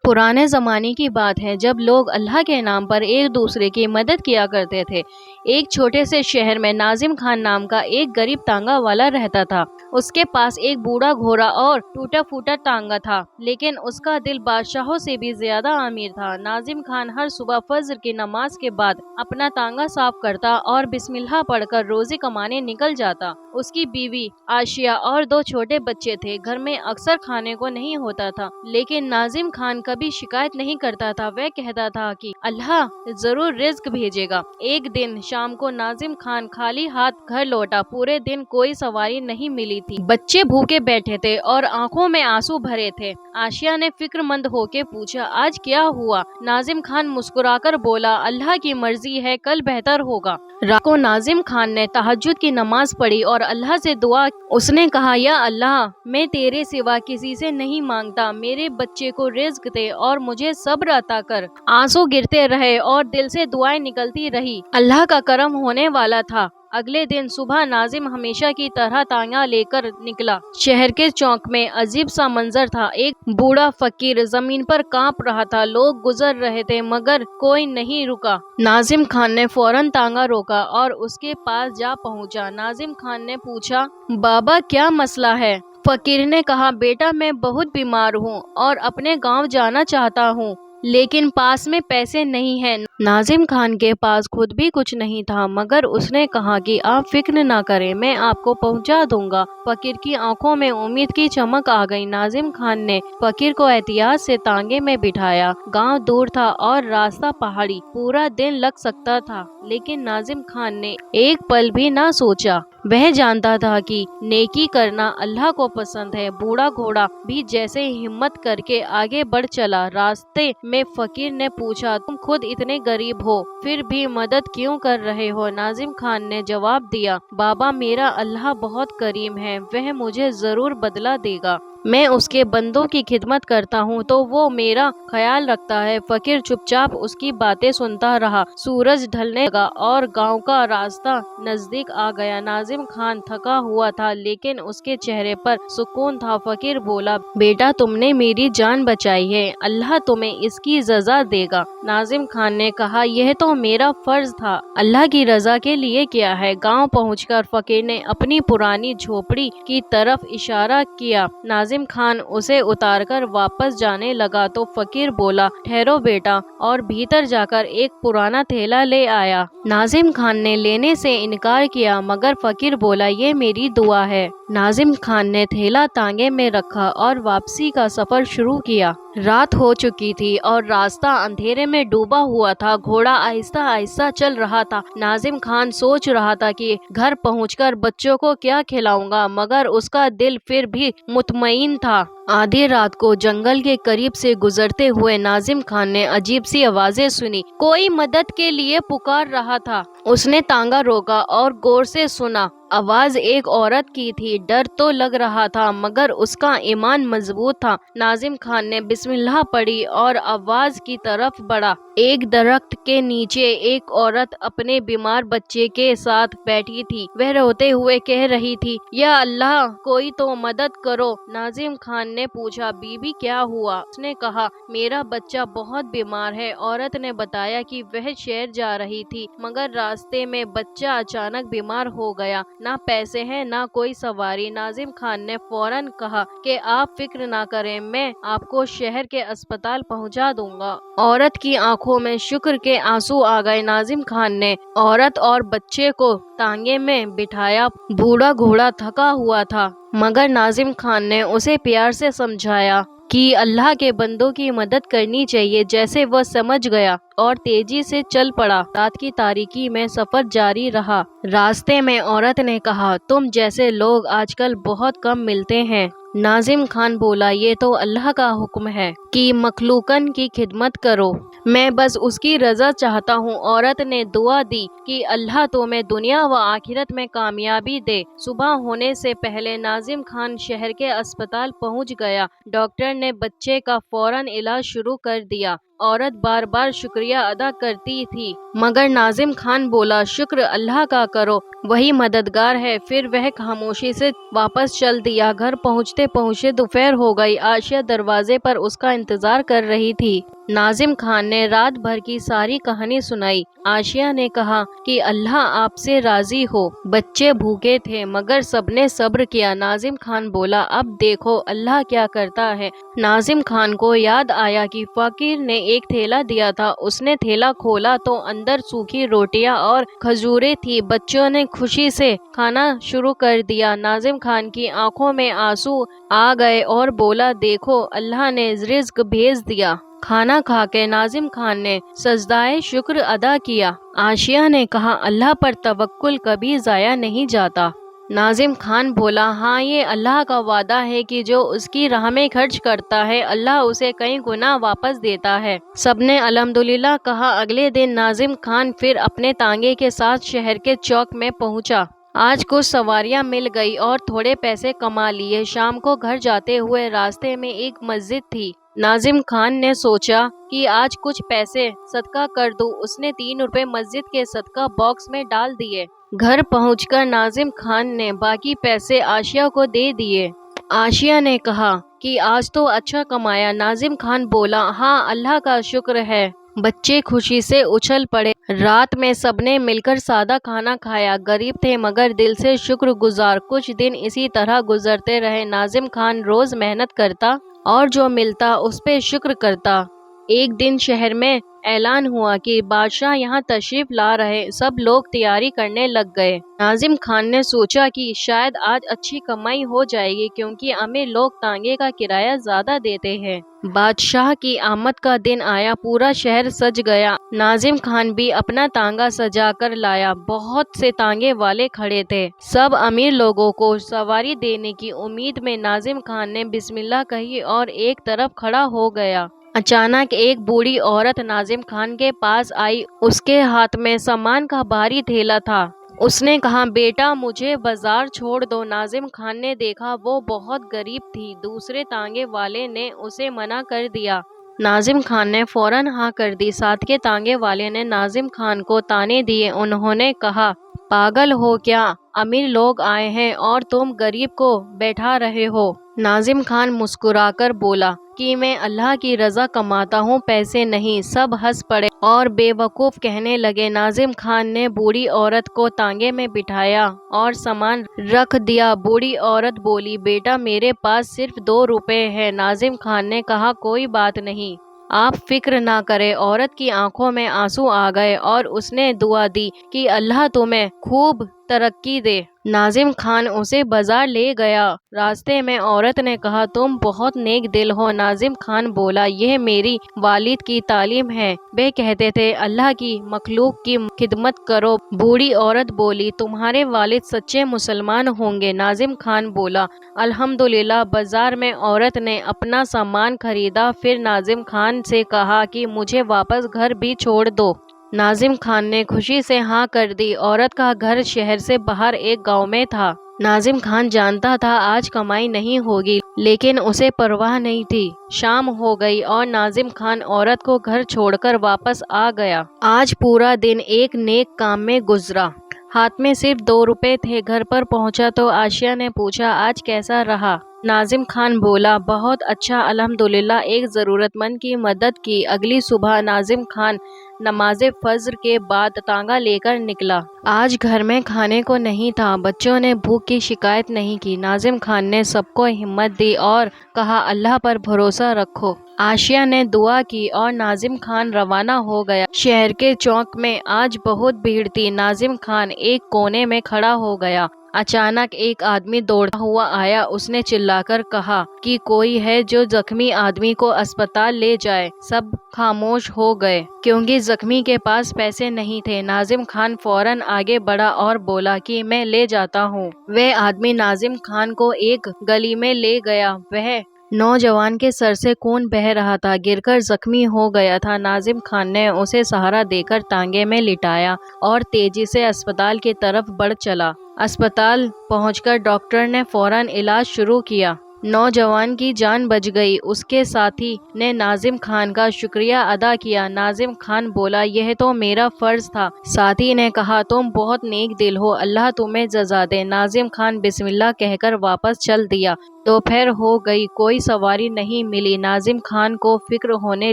पुराने ज़माने की बात है जब लोग अल्लाह के नाम पर एक दूसरे की मदद किया करते थे। एक छोटे से शहर में नाजिम खान नाम का एक गरीब तांगा वाला रहता था। उसके पास एक बूढ़ा घोड़ा और टूटा फूटा टांगा था, लेकिन उसका दिल बादशाहों से भी ज्यादा अमीर था। नाजिम खान हर सुबह फज्र की नमाज के बाद अपना तांगा साफ करता और बिस्मिल्लाह पढ़कर रोजी कमाने निकल जाता। उसकी बीवी आशिया और 2 छोटे बच्चे थे। घर में अक्सर खाने को नहीं होता था, लेकिन नाजिम खान कभी शिकायत नहीं करता था। वह कहता था कि अल्लाह जरूर रिज्क भेजेगा। एक दिन शाम को नाजिम खान खाली हाथ घर लौटा। पूरे दिन कोई सवारी नहीं मिली थी। बच्चे भूखे बैठे थे और आंखों में आंसू भरे थे। आशिया ने फिक्रमंद होके पूछा, आज क्या हुआ? नाजिम खान मुस्कुराकर बोला, अल्लाह की मर्जी है, कल बेहतर होगा। रात को नाजिम खान ने तहज्जुद की नमाज पढ़ी और अल्लाह से दुआ। उसने कहा, या अल्लाह, मैं तेरे सिवा किसी से नहीं मांगता, मेरे बच्चे को रिज्क दे और मुझे सब्र अता कर। आंसू गिरते रहे और दिल से दुआएं निकलती रही। अल्लाह का करम होने वाला था। अगले दिन सुबह नाजिम हमेशा की तरह तांगा लेकर निकला। शहर के चौक में अजीब सा मंजर था। एक बूढ़ा फकीर जमीन पर कांप रहा था। लोग गुजर रहे थे मगर कोई नहीं रुका। नाजिम खान ने फौरन तांगा रोका और उसके पास जा पहुंचा। नाजिम खान ने पूछा, बाबा क्या मसला है? फकीर ने कहा, बेटा मैं बहुत बीमार हूँ और अपने गांव जाना चाहता हूँ, लेकिन पास में पैसे नहीं हैं। नाजिम खान के पास खुद भी कुछ नहीं था, मगर उसने कहा कि आप फिक्र ना करें, मैं आपको पहुंचा दूंगा। फकीर की आंखों में उम्मीद की चमक आ गई। नाजिम खान ने फकीर को एहतियात से तांगे में बिठाया। गांव दूर था और रास्ता पहाड़ी। पूरा दिन लग सकता था, लेकिन नाजिम खान ने एक पल भी ना सोचा। वह जानता था कि नेकी करना अल्लाह को पसंद है। बूढ़ा घोड़ा भी जैसे हिम्मत करके आगे बढ़ चला। रास्ते में फकीर ने पूछा, तुम खुद इतने गरीब हो फिर भी मदद क्यों कर रहे हो? नाजिम खान ने जवाब दिया, बाबा मेरा अल्लाह बहुत करीम है, वह मुझे जरूर बदला देगा। मैं उसके बंदों की खिदमत करता हूँ तो वो मेरा ख्याल रखता है। फकीर चुपचाप उसकी बातें सुनता रहा। सूरज ढलने लगा और गांव का रास्ता नजदीक आ गया। नाजिम खान थका हुआ था, लेकिन उसके चेहरे पर सुकून था। फकीर बोला, बेटा तुमने मेरी जान बचाई है, अल्लाह तुम्हें इसकी सजा देगा। नाजिम खान ने कहा, यह तो मेरा फर्ज था, अल्लाह की रजा के लिए किया है। गाँव पहुँचकर फकीर ने अपनी पुरानी झोपड़ी की तरफ इशारा किया। नाजिम खान उसे उतारकर वापस जाने लगा तो फकीर बोला, ठहरो बेटा, और भीतर जाकर एक पुराना थैला ले आया। नाजिम खान ने लेने से इनकार किया, मगर फकीर बोला, ये मेरी दुआ है। नाजिम खान ने थैला तांगे में रखा और वापसी का सफर शुरू किया। रात हो चुकी थी और रास्ता अंधेरे में डूबा हुआ था। घोड़ा आहिस्ता आहिस्ता चल रहा था। नाजिम खान सोच रहा था कि घर पहुंचकर बच्चों को क्या खिलाऊंगा, मगर उसका दिल फिर भी मुतमईन था। आधी रात को जंगल के करीब से गुजरते हुए नाजिम खान ने अजीब सी आवाजें सुनी। कोई मदद के लिए पुकार रहा था। उसने तांगा रोका और गौर से सुना। आवाज एक औरत की थी। डर तो लग रहा था, मगर उसका ईमान मजबूत था। नाजिम खान ने बिस्मिल्लाह पढ़ी और आवाज की तरफ बढ़ा। एक दरख्त के नीचे एक औरत अपने बीमार बच्चे के साथ बैठी थी। वह रोते हुए कह रही थी, या अल्लाह, कोई तो मदद करो। नाजिम खान ने पूछा, बीबी क्या हुआ? उसने कहा, मेरा बच्चा बहुत बीमार है। औरत ने बताया कि वह शहर जा रही थी, मगर रास्ते में बच्चा अचानक बीमार हो गया। ना पैसे हैं ना कोई सवारी। नाजिम खान ने फौरन कहा कि आप फिक्र ना करें, मैं आपको शहर के अस्पताल पहुंचा दूंगा। औरत की आंखों में शुक्र के आंसू आ गए। नाजिम खान ने औरत और बच्चे को तांगे में बिठाया। बूढ़ा घोड़ा थका हुआ था, मगर नाजिम खान ने उसे प्यार से समझाया कि अल्लाह के बंदों की मदद करनी चाहिए। जैसे वह समझ गया और तेजी से चल पड़ा। रात की तारीकी में सफर जारी रहा। रास्ते में औरत ने कहा, तुम जैसे लोग आजकल बहुत कम मिलते हैं। नाजिम खान बोला, ये तो अल्लाह का हुक्म है कि मखलूकन की खिदमत करो, मैं बस उसकी रजा चाहता हूँ। औरत ने दुआ दी कि अल्लाह तुम्हें दुनिया व आखिरत में कामयाबी दे। सुबह होने से पहले नाजिम खान शहर के अस्पताल पहुँच गया। डॉक्टर ने बच्चे का फौरन इलाज शुरू कर दिया औरत बार बार शुक्रिया अदा करती थी, मगर नाजिम खान बोला, शुक्र अल्लाह का करो, वही मददगार है। फिर वह खामोशी से वापस चल दिया। घर पहुँचते पहुँचते दोपहर हो गई। आशिया दरवाजे पर उसका इंतजार कर रही थी। नाजिम खान ने रात भर की सारी कहानी सुनाई। आशिया ने कहा कि अल्लाह आपसे राजी हो। बच्चे भूखे थे मगर सबने सब्र किया। नाजिम खान बोला, अब देखो अल्लाह क्या करता है। नाजिम खान को याद आया कि फकीर ने एक थैला दिया था। उसने थैला खोला तो अंदर सूखी रोटियां और खजूरें थी। बच्चों ने खुशी से खाना शुरू कर दिया। नाजिम खान की आंखों में आंसू आ गए और बोला, देखो अल्लाह ने रिज्क भेज दिया। खाना खाके नाजिम खान ने सजदाए शुक्र अदा किया। आशिया ने कहा, अल्लाह पर तवक्कुल कभी जाया नहीं जाता। नाजिम खान बोला, हाँ, ये अल्लाह का वादा है कि जो उसकी राह में खर्च करता है अल्लाह उसे कई गुना वापस देता है। सबने अल्हम्दुलिल्लाह कहा। अगले दिन नाजिम खान फिर अपने तांगे के साथ शहर के चौक में पहुंचा। आज कुछ सवारियां मिल गई और थोड़े पैसे कमा लिए। शाम को घर जाते हुए रास्ते में एक मस्जिद थी। नाजिम खान ने सोचा कि आज कुछ पैसे सदका कर दूं। उसने 3 रुपए मस्जिद के सदका बॉक्स में डाल दिए। घर पहुंचकर नाजिम खान ने बाकी पैसे आशिया को दे दिए। आशिया ने कहा कि आज तो अच्छा कमाया। नाजिम खान बोला, हाँ, अल्लाह का शुक्र है। बच्चे खुशी से उछल पड़े। रात में सबने मिलकर सादा खाना खाया। गरीब थे मगर दिल से शुक्रगुजार। कुछ दिन इसी तरह गुजरते रहे। नाजिम खान रोज मेहनत करता और जो मिलता उस पे शुक्र करता। एक दिन शहर में ऐलान हुआ कि बादशाह यहाँ तशरीफ ला रहे। सब लोग तैयारी करने लग गए। नाजिम खान ने सोचा कि शायद आज अच्छी कमाई हो जाएगी क्योंकि अमीर लोग तांगे का किराया ज्यादा देते हैं। बादशाह की आमद का दिन आया। पूरा शहर सज गया। नाजिम खान भी अपना तांगा सजा कर लाया। बहुत से तांगे वाले खड़े थे। सब अमीर लोगों को सवारी देने की उम्मीद में नाजिम खान ने बिस्मिल्लाह कही और एक तरफ खड़ा हो गया। अचानक एक बूढ़ी औरत नाजिम खान के पास आई। उसके हाथ में सामान का भारी थैला था। उसने कहा, बेटा मुझे बाजार छोड़ दो। नाजिम खान ने देखा वो बहुत गरीब थी। दूसरे तांगे वाले ने उसे मना कर दिया। नाजिम खान ने फौरन हाँ कर दी। साथ के तांगे वाले ने नाजिम खान को ताने दिए। उन्होंने कहा, पागल हो क्या, अमीर लोग आए हैं और तुम गरीब को बैठा रहे हो। नाजिम खान मुस्कुराकर बोला कि मैं अल्लाह की रजा कमाता हूँ, पैसे नहीं। सब हंस पड़े और बेवकूफ़ कहने लगे। नाजिम खान ने बूढ़ी औरत को तांगे में बिठाया और सामान रख दिया। बूढ़ी औरत बोली, बेटा मेरे पास सिर्फ 2 रुपए है। नाजिम खान ने कहा, कोई बात नहीं, आप फिक्र ना करें। औरत की आंखों में आंसू आ गए और उसने दुआ दी कि अल्लाह तुम्हें खूब तरक्की दे। नाजिम खान उसे बाजार ले गया। रास्ते में औरत ने कहा, तुम बहुत नेक दिल हो। नाजिम खान बोला, यह मेरी वालिद की तालीम है। वे कहते थे, अल्लाह की मखलूक की खिदमत करो। बूढ़ी औरत बोली, तुम्हारे वालिद सच्चे मुसलमान होंगे। नाजिम खान बोला, अल्हम्दुलिल्लाह। बाजार में औरत ने अपना सामान खरीदा। फिर नाजिम खान से कहा कि मुझे वापस घर भी छोड़ दो। नाजिम खान ने खुशी से हाँ कर दी। औरत का घर शहर से बाहर एक गांव में था। नाजिम खान जानता था आज कमाई नहीं होगी, लेकिन उसे परवाह नहीं थी। शाम हो गई और नाजिम खान औरत को घर छोड़कर वापस आ गया। आज पूरा दिन एक नेक काम में गुजरा। हाथ में सिर्फ 2 रुपए थे। घर पर पहुंचा तो आशिया ने पूछा, आज कैसा रहा। नाजिम खान बोला, बहुत अच्छा, अल्हम्दुलिल्लाह। एक ज़रूरतमंद की मदद की। अगली सुबह नाजिम खान नमाज फज्र के बाद तांगा लेकर निकला। आज घर में खाने को नहीं था। बच्चों ने भूख की शिकायत नहीं की। नाजिम खान ने सबको हिम्मत दी और कहा, अल्लाह पर भरोसा रखो। आशिया ने दुआ की और नाजिम खान रवाना हो गया। शहर के चौक में आज बहुत भीड़ थी। नाजिम खान एक कोने में खड़ा हो गया। अचानक एक आदमी दौड़ता हुआ आया। उसने चिल्लाकर कहा कि कोई है जो जख्मी आदमी को अस्पताल ले जाए। सब खामोश हो गए क्योंकि जख्मी के पास पैसे नहीं थे। नाजिम खान फौरन आगे बढ़ा और बोला कि मैं ले जाता हूँ। वह आदमी नाजिम खान को एक गली में ले गया। वह नौजवान के सर से खून बह रहा था, गिरकर जख्मी हो गया था। नाजिम खान ने उसे सहारा देकर तांगे में लिटाया और तेजी से अस्पताल की तरफ बढ़ चला। अस्पताल पहुंचकर डॉक्टर ने फौरन इलाज शुरू किया। नौजवान की जान बच गई। उसके साथी ने नाजिम खान का शुक्रिया अदा किया। नाजिम खान बोला, यह तो मेरा फर्ज था। साथी ने कहा, तुम बहुत नेक दिल हो, अल्लाह तुम्हें जज़ा दे। नाजिम खान बिस्मिल्लाह कहकर वापस चल दिया। दोपहर हो गई, कोई सवारी नहीं मिली। नाजिम खान को फिक्र होने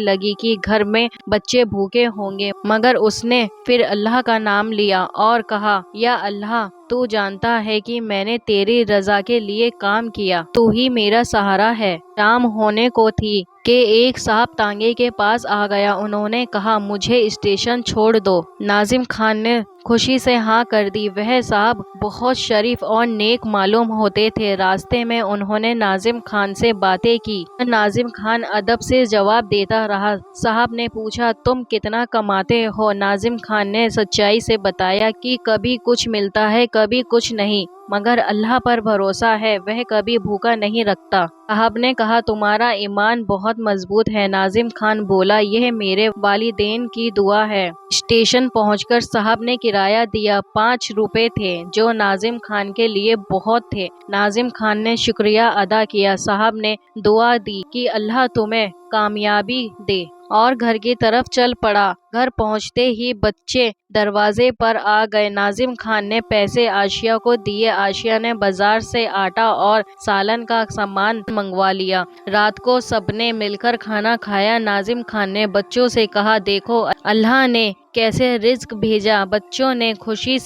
लगी कि घर में बच्चे भूखे होंगे, मगर उसने फिर अल्लाह का नाम लिया और कहा, या अल्लाह, तू जानता है कि मैंने तेरी रजा के लिए काम किया, तू ही मेरा सहारा है। शाम होने को थी कि एक साहब तांगे के पास आ गया। उन्होंने कहा, मुझे स्टेशन छोड़ दो। नाजिम खान ने खुशी से हाँ कर दी। वह साहब बहुत शरीफ और नेक मालूम होते थे। रास्ते में उन्होंने नाजिम खान से बातें की। नाजिम खान अदब से जवाब देता रहा। साहब ने पूछा, तुम कितना कमाते हो? नाजिम खान ने सच्चाई से बताया कि कभी कुछ मिलता है, कभी कुछ नहीं, मगर अल्लाह पर भरोसा है, वह कभी भूखा नहीं रखता। साहब ने कहा, तुम्हारा ईमान बहुत मजबूत है। नाजिम खान बोला, यह मेरे वालिदैन की दुआ है। स्टेशन पहुंचकर साहब ने किराया दिया। 5 रुपए थे, जो नाजिम खान के लिए बहुत थे। नाजिम खान ने शुक्रिया अदा किया। साहब ने दुआ दी कि अल्लाह तुम्हें कामयाबी दे और घर की तरफ चल पड़ा। घर पहुंचते ही बच्चे दरवाजे पर आ गए। नाजिम खान ने पैसे आशिया को दिए। आशिया ने बाजार से आटा और सालन का सामान मंगवा लिया। रात को सबने मिलकर खाना खाया। नाजिम खान ने बच्चों से कहा, देखो अल्लाह ने कैसे रिज्क भेजा। बच्चों ने खुशी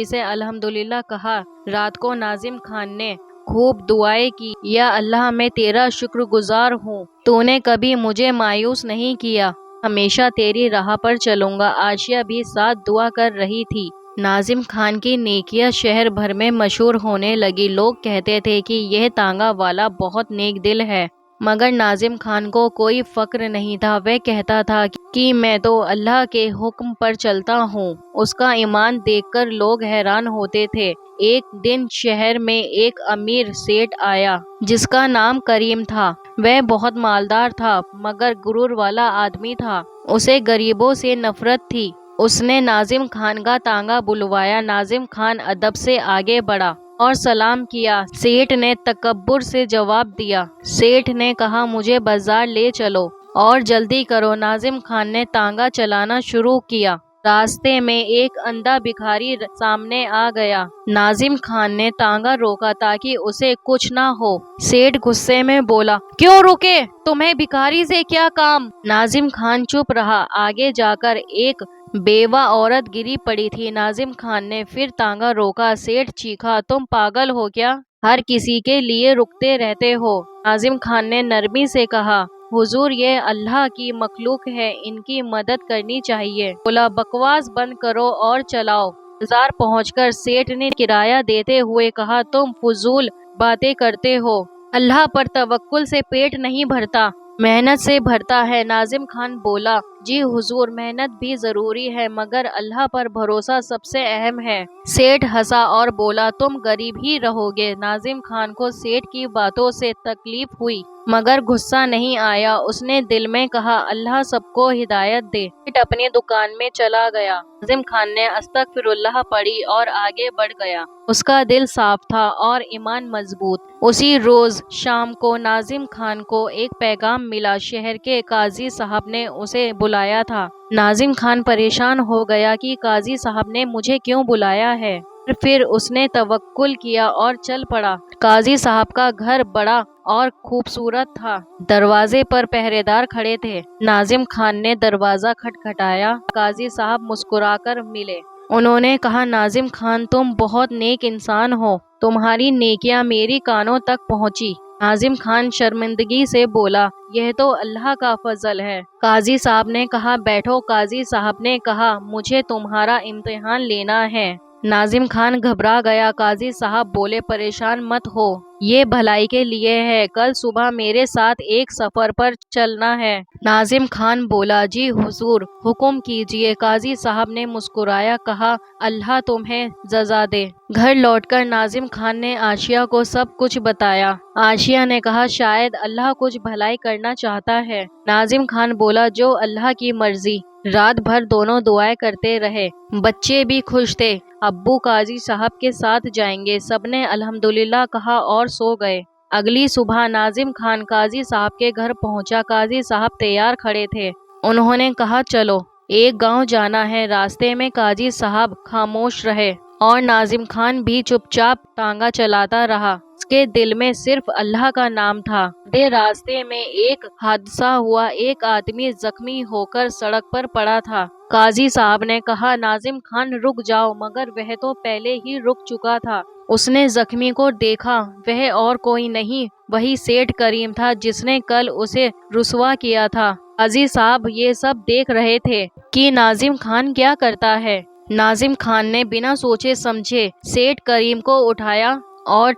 से अल्हम्दुलिल्लाह कहा। रात को नाजिम खान ने खूब दुआएं की, या अल्लाह, मैं तेरा शुक्रगुजार हूँ, तूने कभी मुझे मायूस नहीं किया, हमेशा तेरी राह पर चलूंगा। आशिया भी साथ दुआ कर रही थी। नाजिम खान की नेकियां शहर भर में मशहूर होने लगी। लोग कहते थे कि यह तांगा वाला बहुत नेक दिल है, मगर नाजिम खान को कोई फक्र नहीं था। वह कहता था कि मैं तो अल्लाह के हुक्म पर चलता हूँ। उसका ईमान देखकर लोग हैरान होते थे। एक दिन शहर में एक अमीर सेठ आया, जिसका नाम करीम था। वह बहुत मालदार था, मगर गुरूर वाला आदमी था। उसे गरीबों से नफरत थी। उसने नाजिम खान का तांगा बुलवाया। नाजिम खान अदब से आगे बढ़ा और सलाम किया। सेठ ने तकब्बुर से जवाब दिया। सेठ ने कहा, मुझे बाजार ले चलो और जल्दी करो। नाजिम खान ने तांगा चलाना शुरू किया। रास्ते में एक अंधा भिखारी सामने आ गया। नाजिम खान ने तांगा रोका ताकि उसे कुछ ना हो। सेठ गुस्से में बोला, क्यों रुके? तुम्हें भिखारी से क्या काम? नाजिम खान चुप रहा। आगे जाकर एक बेवा औरत गिरी पड़ी थी। नाजिम खान ने फिर तांगा रोका। सेठ चीखा, तुम पागल हो क्या? हर किसी के लिए रुकते रहते हो। नाजिम खान ने नरमी से कहा, हुजूर, ये अल्लाह की मखलूक है, इनकी मदद करनी चाहिए। बोला, बकवास बंद करो और चलाओ। बाजार पहुंचकर सेठ ने किराया देते हुए कहा, तुम फजूल बातें करते हो, अल्लाह पर तवक्कुल से पेट नहीं भरता, मेहनत से भरता है। नाजिम खान बोला, जी हुजूर, मेहनत भी जरूरी है, मगर अल्लाह पर भरोसा सबसे अहम है। सेठ हंसा और बोला, तुम गरीब ही रहोगे। नाजिम खान को सेठ की बातों से तकलीफ हुई, मगर गुस्सा नहीं आया। उसने दिल में कहा, अल्लाह सबको हिदायत दे। सेठ अपनी दुकान में चला गया। नाजिम खान ने अस्तगफिरुल्लाह पढ़ी और आगे बढ़ गया। उसका दिल साफ था और ईमान मजबूत। उसी रोज शाम को नाजिम खान को एक पैगाम मिला। शहर के काजी साहब ने उसे बुलाया था। नाजिम खान परेशान हो गया कि काजी साहब ने मुझे क्यों बुलाया है। फिर उसने तवक्कुल किया और चल पड़ा। काजी साहब का घर बड़ा और खूबसूरत था। दरवाजे पर पहरेदार खड़े थे। नाजिम खान ने दरवाजा खटखटाया। काजी साहब मुस्कुराकर मिले। उन्होंने कहा, नाजिम खान, तुम बहुत नेक इंसान हो, तुम्हारी नेकियां मेरी कानों तक पहुंची। नाजिम खान शर्मिंदगी से बोला, यह तो अल्लाह का फजल है। काजी साहब ने कहा, बैठो। काजी साहब ने कहा, मुझे तुम्हारा इम्तिहान लेना है। नाजिम खान घबरा गया। काजी साहब बोले, परेशान मत हो, ये भलाई के लिए है। कल सुबह मेरे साथ एक सफर पर चलना है। नाजिम खान बोला, जी हुजूर, हुक्म कीजिए। काजी साहब ने मुस्कुराया, कहा, अल्लाह तुम्हें जज़ा दे। घर लौटकर नाजिम खान ने आशिया को सब कुछ बताया। आशिया ने कहा, शायद अल्लाह कुछ भलाई करना चाहता है। नाजिम खान बोला, जो अल्लाह की मर्जी। रात भर दोनों दुआएं करते रहे। बच्चे भी खुश थे। अब्बू काजी साहब के साथ जाएंगे। सबने अल्हम्दुलिल्लाह कहा और सो गए। اگلی صبح ناظم خان قاضی صاحب کے گھر پہنچا۔ قاضی صاحب تیار کھڑے تھے۔ انہوں نے کہا چلو ایک گاؤں جانا ہے۔ راستے میں قاضی صاحب خاموش رہے اور ناظم خان بھی چپ چاپ تانگا چلاتا رہا۔ اس کے دل میں صرف اللہ کا نام تھا۔ آدھے راستے میں ایک حادثہ ہوا۔ ایک آدمی زخمی ہو کر سڑک پر پڑا تھا۔ قاضی صاحب نے کہا ناظم خان رک جاؤ، مگر وہ تو پہلے ہی رک چکا تھا۔ اس نے زخمی کو دیکھا، وہ اور کوئی نہیں، وہی سیٹھ کریم تھا جس نے کل اسے رسوا کیا تھا۔ قاضی صاحب یہ سب دیکھ رہے تھے کہ ناظم خان کیا کرتا ہے۔ ناظم خان نے بنا سوچے سمجھے سیٹھ کریم کو اٹھایا اور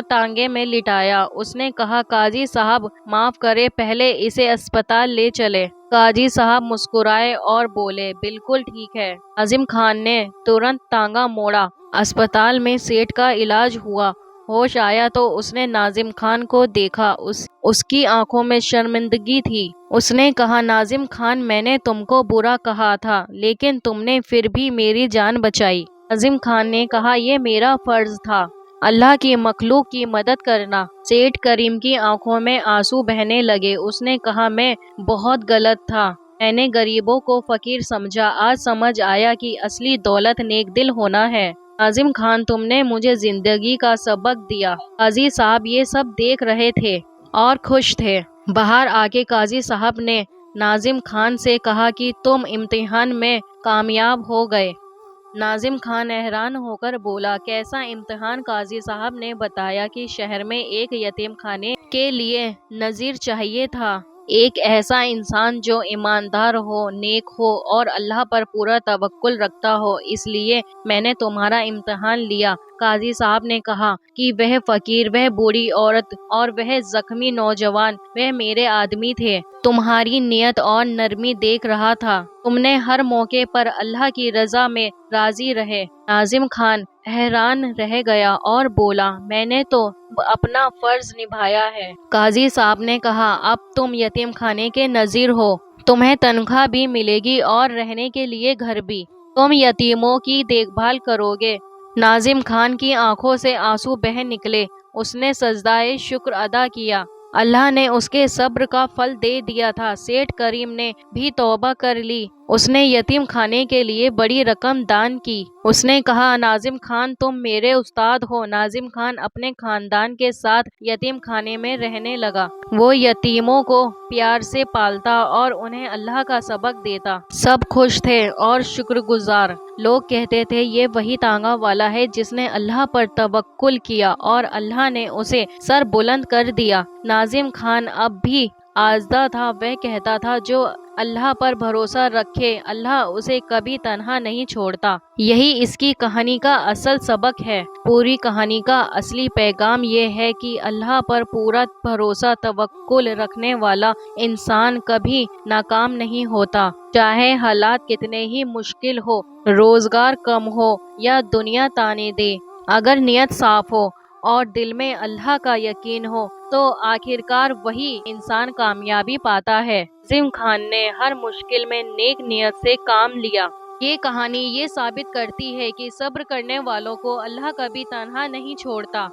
ٹانگے میں لٹایا۔ اس نے کہا قاضی صاحب معاف کرے، پہلے اسے اسپتال لے چلے۔ قاضی صاحب مسکرائے اور بولے بالکل ٹھیک ہے۔ ناظم خان نے ترنت ٹانگا موڑا۔ اسپتال میں سیٹھ کا علاج ہوا۔ ہوش آیا تو اس نے ناظم خان کو دیکھا۔ اس کی آنکھوں میں شرمندگی تھی۔ اس نے کہا ناظم خان میں نے تم کو برا کہا تھا، لیکن تم نے پھر بھی میری جان بچائی۔ ناظم خان نے کہا یہ میرا فرض تھا، اللہ کی مخلوق کی مدد کرنا۔ سیٹھ کریم کی آنکھوں میں آنسو بہنے لگے۔ اس نے کہا میں بہت غلط تھا، میں نے غریبوں کو فقیر سمجھا، آج سمجھ آیا کہ اصلی دولت نیک دل ہونا ہے۔ ناظم خان تم نے مجھے زندگی کا سبق دیا۔ قاضی صاحب یہ سب دیکھ رہے تھے اور خوش تھے۔ باہر آ کے قاضی صاحب نے ناظم خان سے کہا کہ تم امتحان میں کامیاب ہو گئے۔ ناظم خان حیران ہو کر بولا کیسا امتحان؟ قاضی صاحب نے بتایا کہ شہر میں ایک یتیم خانے کے لیے نذیر چاہیے تھا، ایک ایسا انسان جو ایماندار ہو، نیک ہو اور اللہ پر پورا توکل رکھتا ہو، اس لیے میں نے تمہارا امتحان لیا۔ قاضی صاحب نے کہا کہ وہ فقیر، وہ بوڑھی عورت اور وہ زخمی نوجوان وہ میرے آدمی تھے۔ تمہاری نیت اور نرمی دیکھ رہا تھا، تم نے ہر موقع پر اللہ کی رضا میں راضی رہے۔ ناظم خان حیران رہ گیا اور بولا میں نے تو اپنا فرض نبھایا ہے۔ قاضی صاحب نے کہا اب تم یتیم خانے کے نذیر ہو، تمہیں تنخواہ بھی ملے گی اور رہنے کے لیے گھر بھی، تم یتیموں کی دیکھ بھال کرو گے۔ ناظم خان کی آنکھوں سے آنسو بہہ نکلے۔ اس نے سجدہ شکر ادا کیا۔ اللہ نے اس کے صبر کا پھل دے دیا تھا۔ سیٹھ کریم نے بھی توبہ کر لی۔ اس نے یتیم خانے کے لیے بڑی رقم دان کی۔ اس نے کہا ناظم خان تم میرے استاد ہو۔ ناظم خان اپنے خاندان کے ساتھ یتیم خانے میں رہنے لگا۔ وہ یتیموں کو پیار سے پالتا اور انہیں اللہ کا سبق دیتا۔ سب خوش تھے اور شکر گزار۔ لوگ کہتے تھے یہ وہی تانگا والا ہے جس نے اللہ پر توکل کیا اور اللہ نے اسے سر بلند کر دیا۔ ناظم خان اب بھی آزادہ تھا۔ وہ کہتا تھا جو اللہ پر بھروسہ رکھے اللہ اسے کبھی تنہا نہیں چھوڑتا۔ یہی اس کی کہانی کا اصل سبق ہے۔ پوری کہانی کا اصلی پیغام یہ ہے کہ اللہ پر پورا بھروسہ توکل رکھنے والا انسان کبھی ناکام نہیں ہوتا، چاہے حالات کتنے ہی مشکل ہو، روزگار کم ہو یا دنیا تانے دے۔ اگر نیت صاف ہو اور دل میں اللہ کا یقین ہو تو آخرکار وہی انسان کامیابی پاتا ہے۔ ناظم خان نے ہر مشکل میں نیک نیت سے کام لیا۔ یہ کہانی یہ ثابت کرتی ہے کہ صبر کرنے والوں کو اللہ کبھی تنہا نہیں چھوڑتا۔